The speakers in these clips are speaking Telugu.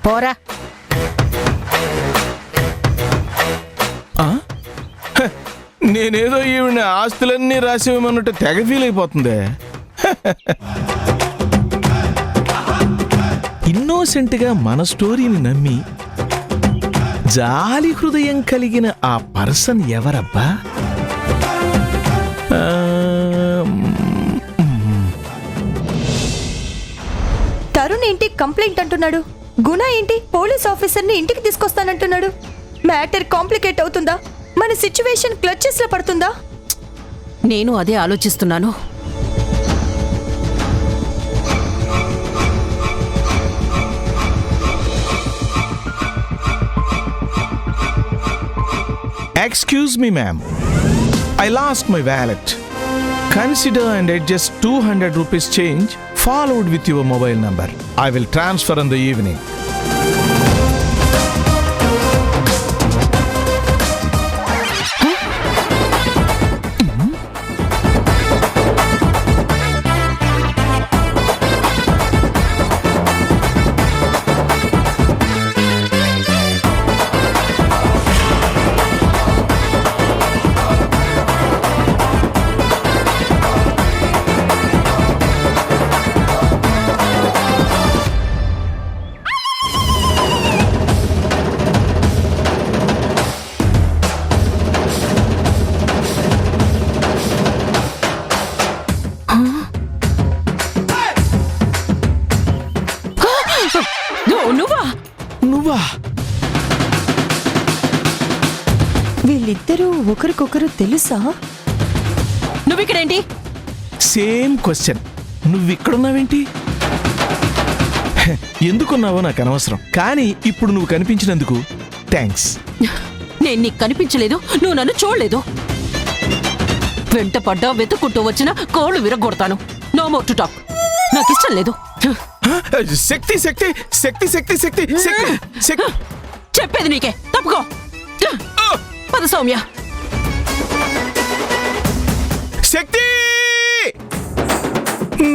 పోరా. నేనేదో ఈవిడ ఆస్తులన్నీ రాసేమన్నట్టు తెగ ఫీల్ అయిపోతుంది. ఇన్నోసెంట్గా మన స్టోరీని నమ్మి జాలి హృదయం కలిగిన ఆ పర్సన్ ఎవరబ్బా? తరుణ్ ఏంటి కంప్లైంట్ అంటున్నాడు? గుణ ఏంటి పోలీస్ ఆఫీసర్ని ఇంటికి తీసుకొస్తానంటున్నాడు? మ్యాటర్ కాంప్లికేట్ అవుతుందా? మన సిచ్యువేషన్ క్లచెస్ లో పడుతుందా? నేను అదే ఆలోచిస్తున్నాను. Excuse me, ma'am. I lost my wallet. Consider and adjust 200 rupees change followed with your mobile number. I will transfer in the evening. నువ్వా? వీళ్ళిద్దరూ ఒకరికొకరు తెలుసా? నువ్విక్కడేంటి? Same question. నువ్విక్కడున్నావేంటి? ఎందుకున్నావో నాకు అనవసరం, కానీ ఇప్పుడు నువ్వు కనిపించినందుకు థ్యాంక్స్. నేను నీకు కనిపించలేదు, నువ్వు నన్ను చూడలేదు. వెంట పడ్డా వెతుక్కుంటూ వచ్చిన కోళ్ళు విరగొడతాను. No more to talk. నాకు ఇష్టం లేదు. శక్తి శక్తి శక్తి శక్తి శక్తి శక్తి శక్తి చెప్పేది నీకే. తప్పుకో. పద సౌమ్య. శక్తి,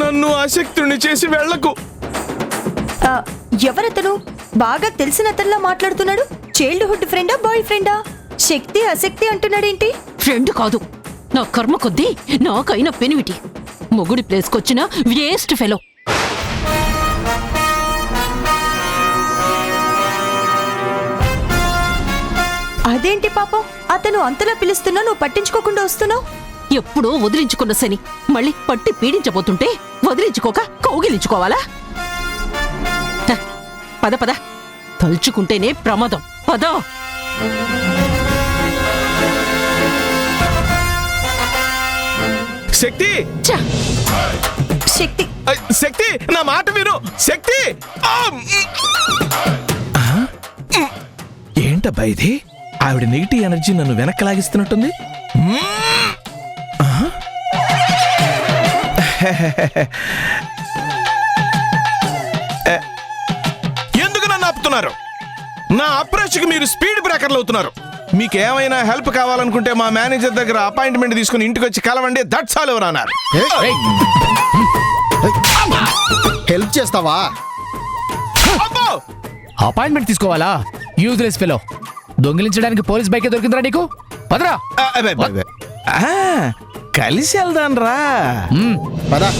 నన్ను అశక్తుని చేసి వెళ్ళకు. ఎవరతను? బాగా తెలిసినతల్లా మాట్లాడుతున్నాడు. చైల్డ్హుడ్ ఫ్రెండా, బాయ్ ఫ్రెండా? శక్తి అశక్తి అంటున్నాడేంటి? ఫ్రెండ్ కాదు, నా కర్మ కొద్దీ నాకైన పెనివిటి. మొగుడి ప్లేస్కొచ్చిన వేస్ట్ ఫెలో. అదేంటి పాపం, అతను అంతలా పిలుస్తున్నా నువ్వు పట్టించుకోకుండా వస్తున్నావు? ఎప్పుడో వదిలించుకున్న శని మళ్ళీ పట్టి పీడించబోతుంటే వదిలించుకోక కౌగిలించుకోవాలా? పద పద, తలుచుకుంటేనే ప్రమాదం. పద. శక్తి శక్తి శక్తి, నా మాట విను. శక్తి, ఏంటబ్బా ఇది? ఆవిడ నెగిటివ్ ఎనర్జీ నన్ను వెనక్కి లాగిస్తున్నట్టుంది. ఎందుకు నన్ను ఆపుతున్నారు? నా అప్రోచ్కి మీరు స్పీడ్ బ్రేకర్లు అవుతున్నారు. మీకేమైనా హెల్ప్ కావాలనుకుంటే మా మేనేజర్ దగ్గర అపాయింట్మెంట్ తీసుకుని ఇంటికి వచ్చి కలవండి. దట్స్ ఆల్ ఎవరు అన్నారు. హెల్ప్ చేస్తావా? అపాయింట్మెంట్ తీసుకోవాలా? Useless fellow. దొంగిలించడానికి పోలీస్ బైకే దొరికిందిరా నీకు? పదరా. కలిసి వెళ్దాం రా. పదా.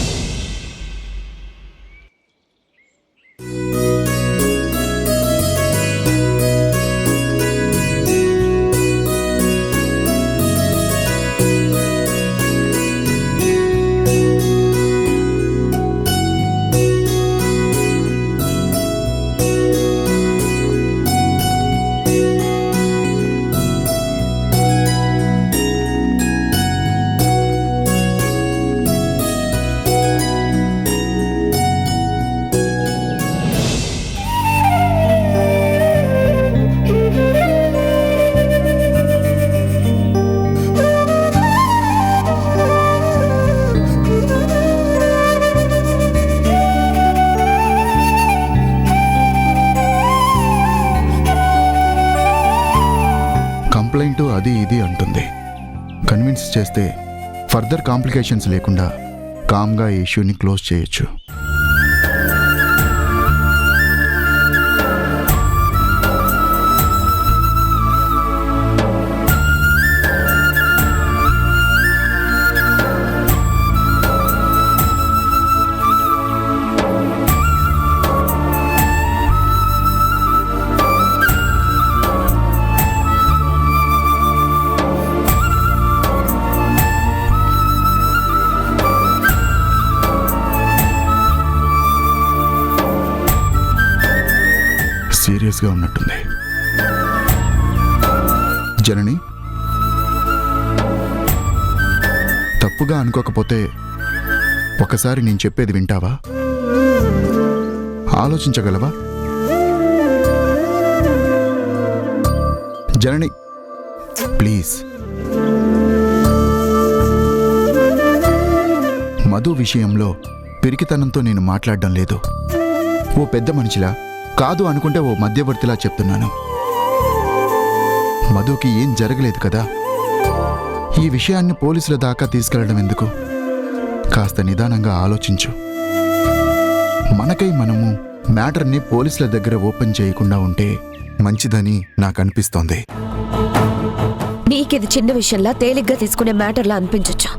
కంప్లైంట్ అది ఇది అంటుంది. కన్విన్స్ చేస్తే ఫర్దర్ కాంప్లికేషన్స్ లేకుండా కామ్గా ఈ ఇష్యూని క్లోజ్ చేయొచ్చు. సీరియస్గా ఉన్నట్టుంది. జనని, తప్పుగా అనుకోకపోతే ఒకసారి నేను చెప్పేది వింటావా? ఆలోచించగలవా? జనని, ప్లీజ్. మధు విషయంలో పిరికితనంతో నేను మాట్లాడడం లేదు. ఓ పెద్ద మనిషిలా, కాదు అనుకుంటే ఓ మధ్యవర్తిలా చెప్తున్నాను. మధుకి ఏం జరగలేదు కదా. ఈ విషయాన్ని పోలీసుల దాకా తీసుకెళ్లడం ఎందుకు? కాస్త నిదానంగా ఆలోచించు. మనకై మనము మ్యాటర్ని పోలీసుల దగ్గర ఓపెన్ చేయకుండా ఉంటే మంచిదని నాకు అనిపిస్తోంది. నీకిది చిన్న విషయంలా తేలిగ్గా తీసుకునే మ్యాటర్లా అనిపించొచ్చు,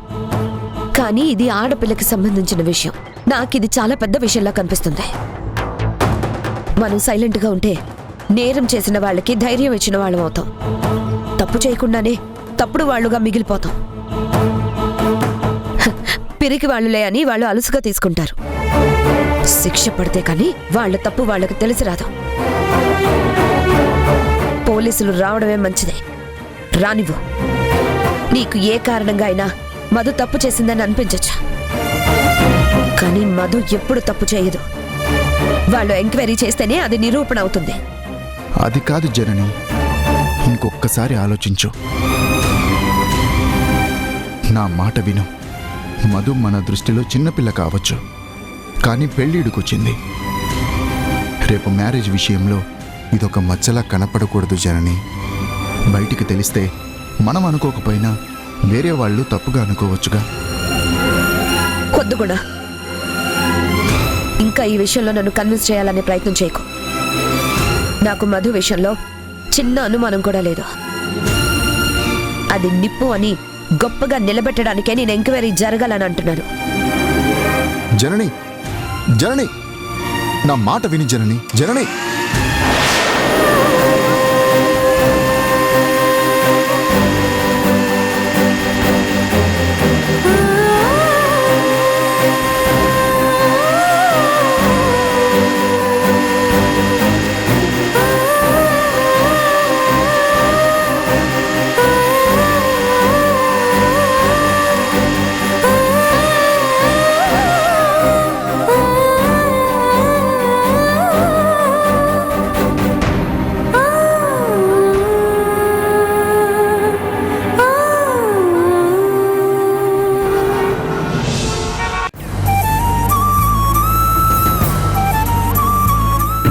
కానీ ఇది ఆడపిల్లకి సంబంధించిన విషయం. నాకిది చాలా పెద్ద విషయంలా కనిపిస్తుంది. మనం సైలెంట్గా ఉంటే నేరం చేసిన వాళ్ళకి ధైర్యం ఇచ్చిన వాళ్ళం అవుతాం. తప్పు చేయకుండానే తప్పుడు వాళ్ళుగా మిగిలిపోతాం. పిరికి వాళ్ళులే అని వాళ్ళు అలుసుగా తీసుకుంటారు. శిక్ష పడితే కానీ వాళ్ళ తప్పు వాళ్ళకి తెలిసి రాదు. పోలీసులు రావడమే మంచిదే. రానివ్వు. నీకు ఏ కారణంగా అయినా మధు తప్పు చేసిందని అనిపించచ్చు, కానీ మధు ఎప్పుడు తప్పు చేయదు. వాళ్ళు ఎంక్వైరీ చేస్తేనే అది నిరూపణ అవుతుంది. అది కాదు జనని, ఇంకొక్కసారి ఆలోచించు. నా మాట విను. మధు మన దృష్టిలో చిన్నపిల్ల కావచ్చు, కానీ పెళ్ళిడుకొచ్చింది. రేపు మ్యారేజ్ విషయంలో ఇదొక మచ్చలా కనపడకూడదు జనని. బయటికి తెలిస్తే మనం అనుకోకపోయినా వేరే వాళ్ళు తప్పుగా అనుకోవచ్చుగా. వద్దు కూడా. ఇంకా ఈ విషయంలో నన్ను కన్విన్స్ చేయాలనే ప్రయత్నం చేయకు. నాకు మధు విషయంలో చిన్న అనుమానం కూడా లేదు. అది నిప్పు అని గొప్పగా నిలబెట్టడానికే నేను ఎంక్వైరీ జరగాలని అంటున్నాను. జనని, జనని, నా మాట విని జనని. జనని,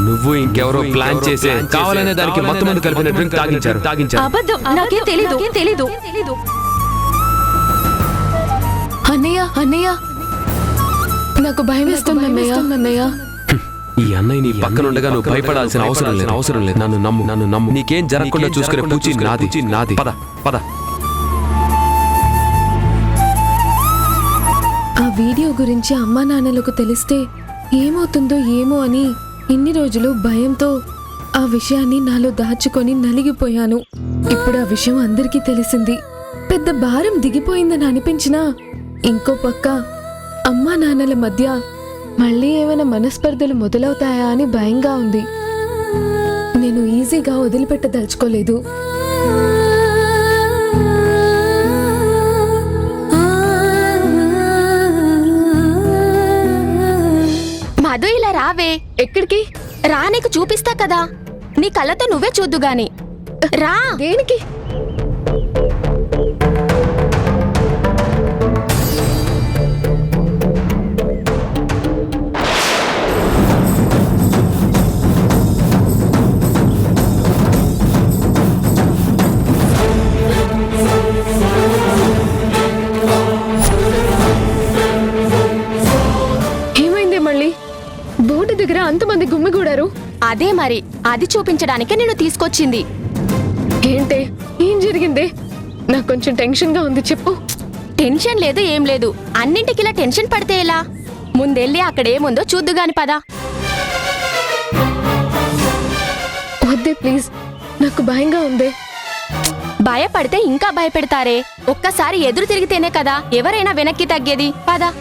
నువ్వు ఇంకెవరో ప్లాన్ చేసే కావాలనే దానికి మొత్తం మంది కలిపిన డ్రింక్ తాగించారు. అబద్ధం. నాకేం తెలీదు. అన్నయ్య అన్నయ్య, నాకు భయం వేస్తుంది అన్నయ్య. ఈ అన్నయ్య నీ పక్కన ఉండగా నువ్వు భయపడాల్సిన అవసరం లేదు. నన్ను నమ్ము. నీకేం జరగకుండా చూసుకునే పూచి నాది. పద. ఆ వీడియో గురించి అమ్మా నాన్నలకు తెలిస్తే ఏమవుతుందో ఏమో అని ఇన్ని రోజులు భయంతో ఆ విషయాన్ని నాలో దాచుకొని నలిగిపోయాను. ఇప్పుడు ఆ విషయం అందరికీ తెలిసింది. పెద్ద భారం దిగిపోయిందని అనిపించినా ఇంకో పక్క అమ్మా నాన్నల మధ్య మళ్ళీ ఏమైనా మనస్పర్ధలు మొదలవుతాయా అని భయంగా ఉంది. నేను ఈజీగా వదిలిపెట్టదలుచుకోలేదు. మధు, ఇలా రావే. ఎక్కడికి రా, నీకు చూపిస్తా కదా. నీ కళ్ళతో నువ్వే చూద్దు గాని. రా. దేనికి? ఏమైంది మళ్ళీ? బోర్డు దగ్గర అంతమంది గుమ్మిగూడారు. అదే మరి, అది చూపించడానికే నేను తీసుకొచ్చింది. ఏంటే, ఏం జరిగింది? నాకు కొంచెం టెన్షన్ గా ఉంది, చెప్పు. టెన్షన్ లేదు, ఏం లేదు. అన్నింటికి ఇలా టెన్షన్ పడితే ఎలా? ముందెళ్ళి అక్కడేముందో చూద్దుగాని పదా. వద్దే ప్లీజ్, నాకు భయంగా ఉంది. భయపడితే ఇంకా భయపెడతారే. ఒక్కసారి ఎదురు తిరిగితేనే కదా ఎవరైనా వెనక్కి తగ్గేది. పదా.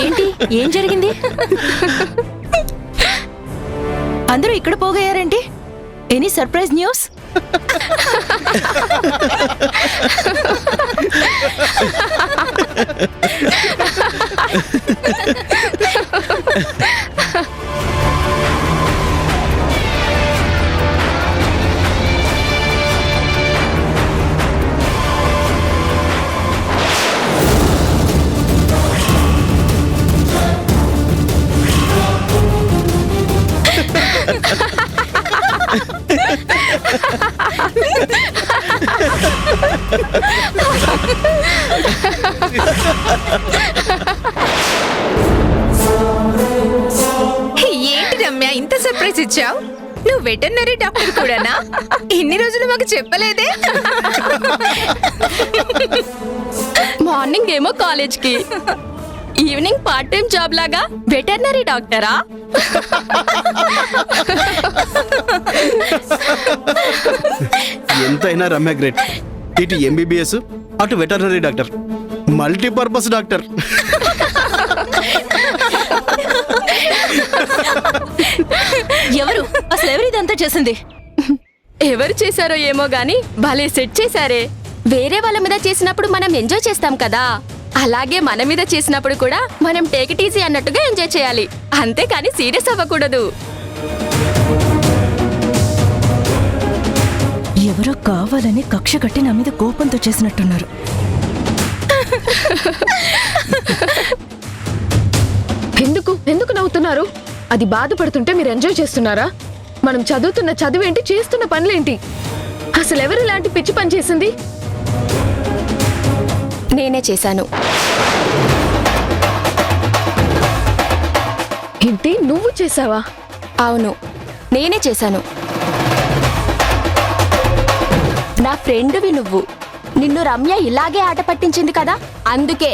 ఏంటి ఏం జరిగింది? అందరూ ఇక్కడ పోగయ్యారేంటి? Any surprise news? ఏంటి రమ్య ఇంత సర్ప్రైజ్ ఇచ్చావు? నువ్వు వెటర్నరీ డాక్టర్ కూడానా? ఇన్ని రోజులు మాకు చెప్పలేదే. మార్నింగ్ ఏమో కాలేజ్కి, ఈవినింగ్ పార్ట్ టైం జాబ్ లాగా వెటర్నరీ డాక్టరా? ఎంతైనా రమ్య గ్రేట్. ఇటు ఎంబీబీఎస్, అటు వెటర్నరీ డాక్టర్, మల్టీపర్పస్ డాక్టర్. ఎవరు అసలు ఎవరిదంతా చేసింది? ఎవరు చేశారో ఏమో గాని భలే సెట్ చేశారే. వేరే వాళ్ళ మీద చేసినప్పుడు మనం ఎంజాయ్ చేస్తాం కదా, అలాగే మన మీద చేసినప్పుడు కూడా మనం టేక్ ఇట్ ఈజీ అన్నట్టుగా ఎంజాయ్ చేయాలి, అంతేకాని సీరియస్ అవ్వకూడదు. ఎవరో కావాలని కక్ష కట్టి నా మీద కోపంతో చేసినట్టున్నారు. ఎందుకు నవ్వుతున్నారు? అది బాధపడుతుంటే మీరు ఎంజాయ్ చేస్తున్నారా? మనం చదువుతున్న చదువేంటి, చేస్తున్న పనులేంటి? అసలు ఎవరు ఇలాంటి పిచ్చి పని చేసింది? నేనే చేశాను. ఏంటి, నువ్వు చేసావా? అవును, నేనే చేశాను. నా ఫ్రెండ్వి నువ్వు. నిన్ను రమ్య ఇలాగే ఆట పట్టించింది కదా, అందుకే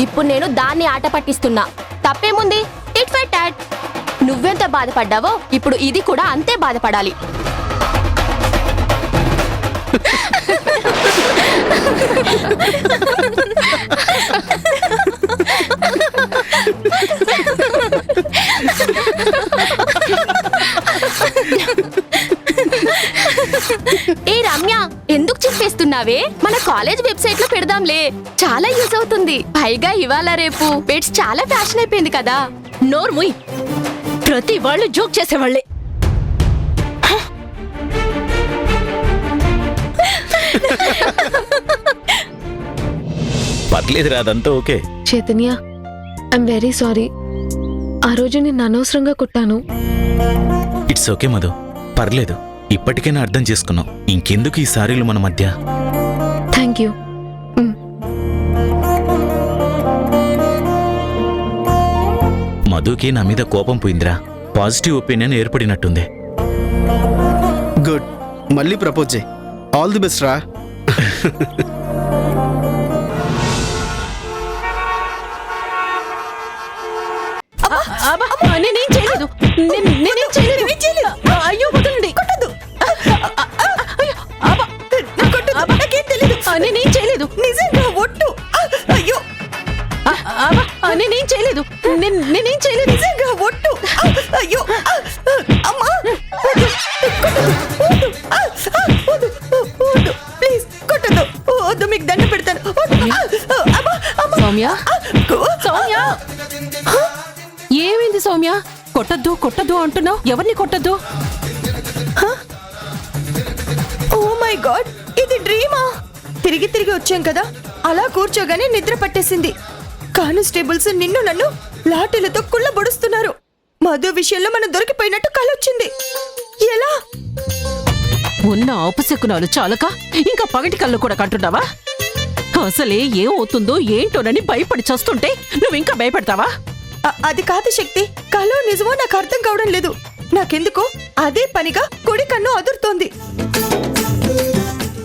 ఇప్పుడు నేను దాన్ని ఆట పట్టిస్తున్నా. తప్పేముంది? Tit for tat. నువ్వెంత బాధపడ్డావో ఇప్పుడు ఇది కూడా అంతే బాధపడాలి. ఏ రమ్య, ఎందుకు చింపేస్తున్నావే? మన కాలేజ్ వెబ్సైట్ లో పెడదాంలే, చాలా యూజ్ అవుతుంది. పైగా ఇవాళ రేపు పెట్స్ చాలా ఫ్యాషన్ అయిపోయింది కదా. నోర్ముయ్, ప్రతి వాళ్ళు జోక్ చేసేవాళ్లే. పర్లేదు రాదంతా okay. Chaitanya, I'm very sorry. ఆ రోజు నిన్ను అనవసరంగా కొట్టాను. ఇట్స్ ఓకే మధు, పర్లేదు. ఇప్పటికైనా అర్థం చేసుకున్నావు. ఇంకెందుకు ఈ సారీలు మన మధ్య? Thank you. మధుకి నా మీద కోపం పోయిందిరా. పాజిటివ్ ఒపీనియన్ ఏర్పడినట్టుంది. గుడ్, మళ్ళీ ప్రపోజ్ చేయి. ఆల్ ది బెస్ట్ రా. నేనేం చేయలేదు. నేనేం చేయలేదు. అయ్యో వదలండి. నేనేం చేయలేదు. నిజంగా ఒట్టు. అయ్యో, నేనేం చేయలేదు. నేనేం చేయలేదు. నిజంగా ఒట్టు. అయ్యో, అమ్మా, ప్లీజ్ కొట్టదు. వద్దు, మీకు దండ పెడతాను. సౌమ్య, సౌమ్య, ఏమైంది సౌమ్య? కొట్టద్దు కొట్టద్దు అంటున్నావు. ఎవరిని కొట్టద్దు? ఓ మై గాడ్, ఇది డ్రీమా? తిరిగి తిరిగి వచ్చాం కదా, అలా కూర్చోగానే నిద్ర పట్టేసింది. కానిస్టేబుల్స్ నిన్ను నన్ను లాఠీలతో కుళ్ళబొడుస్తున్నారు. మధు విషయంలో మనం దొరికిపోయినట్టు కలొచ్చింది. ఎలా? ఉన్న అపశకునాలు చాలక ఇంకా పగటి కళ్ళు కూడా కంటున్నావా? అసలే ఏమవుతుందో ఏంటోనని భయపడి చస్తుంటే నువ్వు ఇంకా భయపడతావా? అది కాదు శక్తి, కలో నిజమో నాకు అర్థం కావడం లేదు. నాకెందుకో అదే పనిగా కుడి కన్ను అదురుతోంది.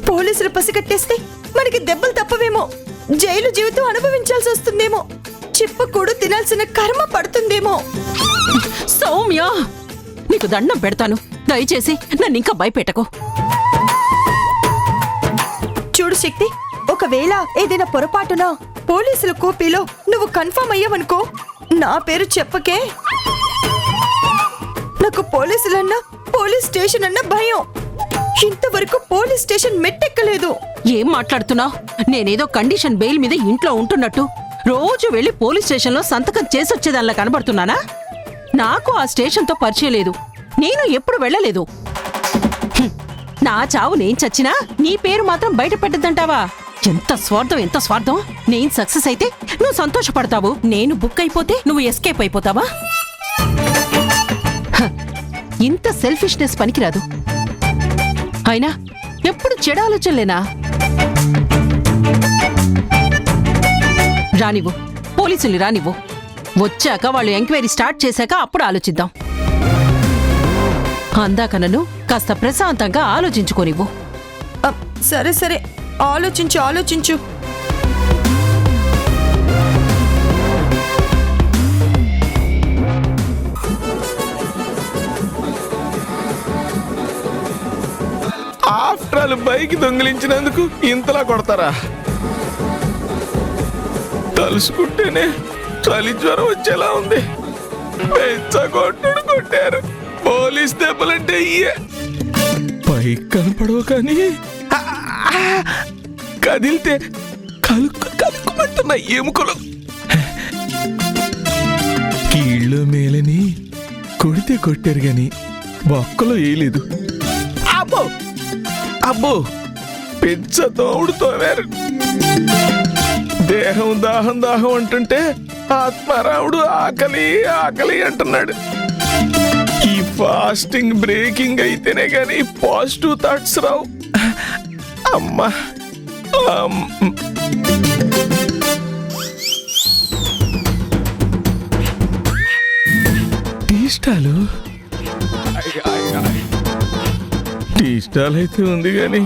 పోలీసులు పసిగట్టేస్తే మనకి దెబ్బలు తప్పవేమో, జైలు జీవితం అనుభవించాల్సి వస్తుందేమో, చిప్పకూడు తినాల్సిన కర్మ పడుతుందేమో. సౌమ్య, నీకు దండం పెడతాను, దయచేసి నన్ను ఇంకా భయపెట్టకు. చూడు శక్తి, ఒక ఒకవేళ ఏదైనా పొరపాటున పోలీసుల కోపీలో నువ్వు కన్ఫర్మ్ అయ్యావనుకో, నా పేరు చెప్పకే. నాకు పోలీసులన్నా పోలీస్ స్టేషన్ అన్న భయం. ఇంతవరకు పోలీస్ స్టేషన్ మెట్టెక్కలేదు. ఏం మాట్లాడుతున్నావు? నేనేదో కండిషన్ బెయిల్ మీద ఇంట్లో ఉంటున్నట్టు రోజు వెళ్లి పోలీస్ స్టేషన్లో సంతకం చేసొచ్చేదానిలా కనబడుతున్నానా? నాకు ఆ స్టేషన్తో పరిచయం లేదు, నేను ఎప్పుడు వెళ్ళలేదు. నా చావు నేను చచ్చినా నీ పేరు మాత్రం బయట పెట్టద్దంటావా? ఎంత స్వార్థం, ఎంత స్వార్థం! నేను సక్సెస్ అయితే నువ్వు సంతోషపడతావు, నేను బుక్ అయిపోతే నువ్వు ఎస్కేప్ అయిపోతావా? ఇంత సెల్ఫిష్నెస్ పనికిరాదు. అయినా ఎప్పుడు చెడు ఆలోచనలేనా? రానివ్వు, పోలీసుల్ని రానివ్వు. వచ్చాక వాళ్ళు ఎంక్వైరీ స్టార్ట్ చేశాక అప్పుడు ఆలోచిద్దాం. అందాక నన్ను కాస్త ప్రశాంతంగా ఆలోచించుకోనివ్వు. సరే సరే, ఆలోచించు ఆలోచించు. ఆఫ్టర్ ఆల్ బైక్ దొంగిలించినందుకు ఇంతలా కొడతారా? తలుసుకుంటేనే చలి జ్వరం వచ్చేలా ఉంది. కొట్టుడు కొట్టారు. పోలీస్ దెబ్బలంటే ఇయ్యే. బైక్ కనపడవు కానీ కదిలితే కలుక్కుమంటున్న ఎముకలు. కీళ్ళు మేలని కొడితే కొట్టారు గాని బొక్కలు వేయలేదు. అబ్బో అబ్బో, పెద్ద తోడుతో వేరు. దేహం దాహం దాహం అంటుంటే ఆత్మారాముడు ఆకలి ఆకలి అంటున్నాడు. ఈ ఫాస్టింగ్ బ్రేకింగ్ అయితేనే గాని పాజిటివ్ థాట్స్ రావు. అమ్మా టీ స్టాల్ అయితే ఉంది కానీ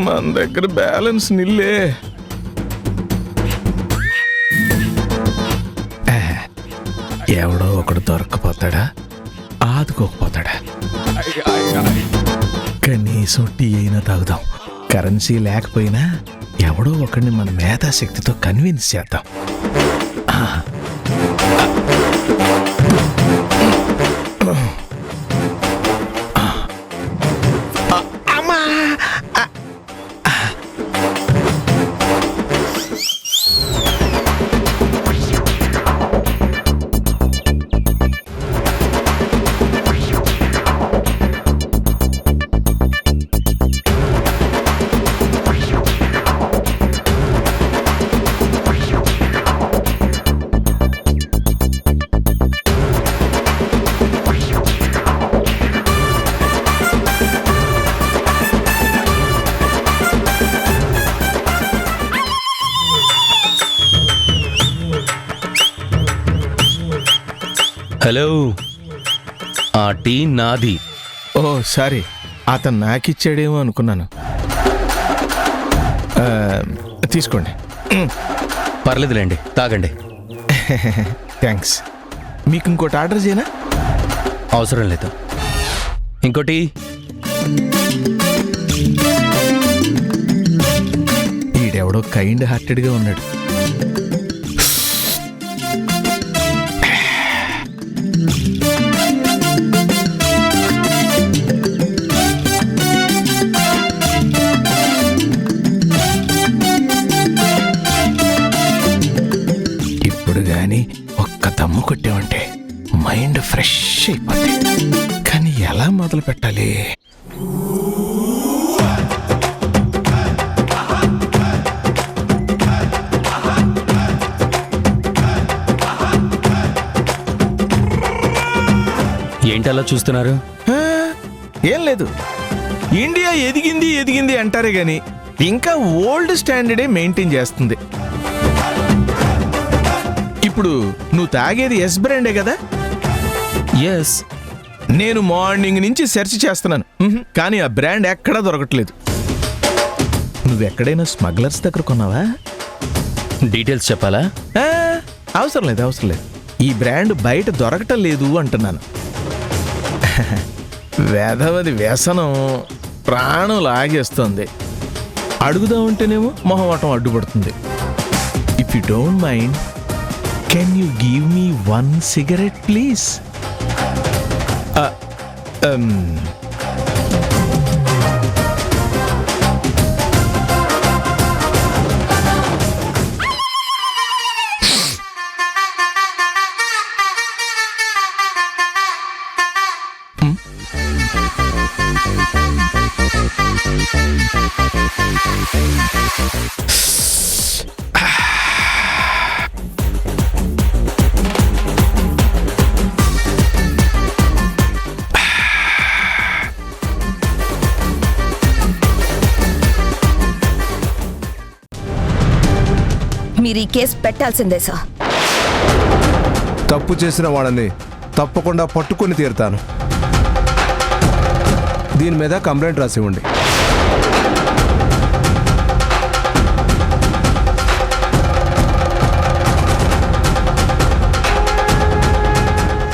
మన దగ్గర బ్యాలెన్స్ నిల్లే. ఎవడో ఒకడు దొరకపోతాడా, ఆదుకోకపోతాడా? కనీసం టీ అయినా తాగుదాం. కరెన్సీ లేకపోయినా ఎవడో ఒకడిని మన మేధాశక్తితో కన్విన్స్ చేద్దాం. హలో, ఆ టీ నాది. ఓ సారీ, అతను నాకిచ్చాడేమో అనుకున్నాను. తీసుకోండి. పర్లేదులేండి, తాగండి. థ్యాంక్స్. మీకు ఇంకోటి ఆర్డర్ చేయనా? అవసరం లేదు. ఇంకోటి. ఈడెవడో కైండ్ హార్టెడ్గా ఉన్నాడు. ఒక్క దమ్ము కొట్టామంటే మైండ్ ఫ్రెష్ అయిపోద్ది. కానీ ఎలా మొదలు పెట్టాలి? ఏంటలా చూస్తున్నారు? ఏం లేదు, ఇండియా ఎదిగింది ఎదిగింది అంటారే గాని ఇంకా ఓల్డ్ స్టాండర్డే మెయింటైన్ చేస్తుంది. ఇప్పుడు నువ్వు తాగేది ఎస్ బ్రాండే కదా? ఎస్. నేను మార్నింగ్ నుంచి సెర్చ్ చేస్తున్నాను, కానీ ఆ బ్రాండ్ ఎక్కడా దొరకట్లేదు. నువ్వెక్కడైనా స్మగ్లర్స్ దగ్గర కొన్నావా? డీటెయిల్స్ చెప్పాలా? అవసరం లేదు, అవసరం లేదు. ఈ బ్రాండ్ బయట దొరకటం లేదు అంటున్నాను. వేధవది వ్యసనం ప్రాణం లాగేస్తుంది. అడుగుదామంటేనేమో మొహమాటం అడ్డుపడుతుంది. If you don't mind, can you give me 1 cigarette please? మీరు ఈ కేసు పెట్టాల్సిందే సార్. తప్పు చేసిన వాళ్ళని తప్పకుండా పట్టుకొని తీరుతాను. దీని మీద కంప్లైంట్ రాసివ్వండి.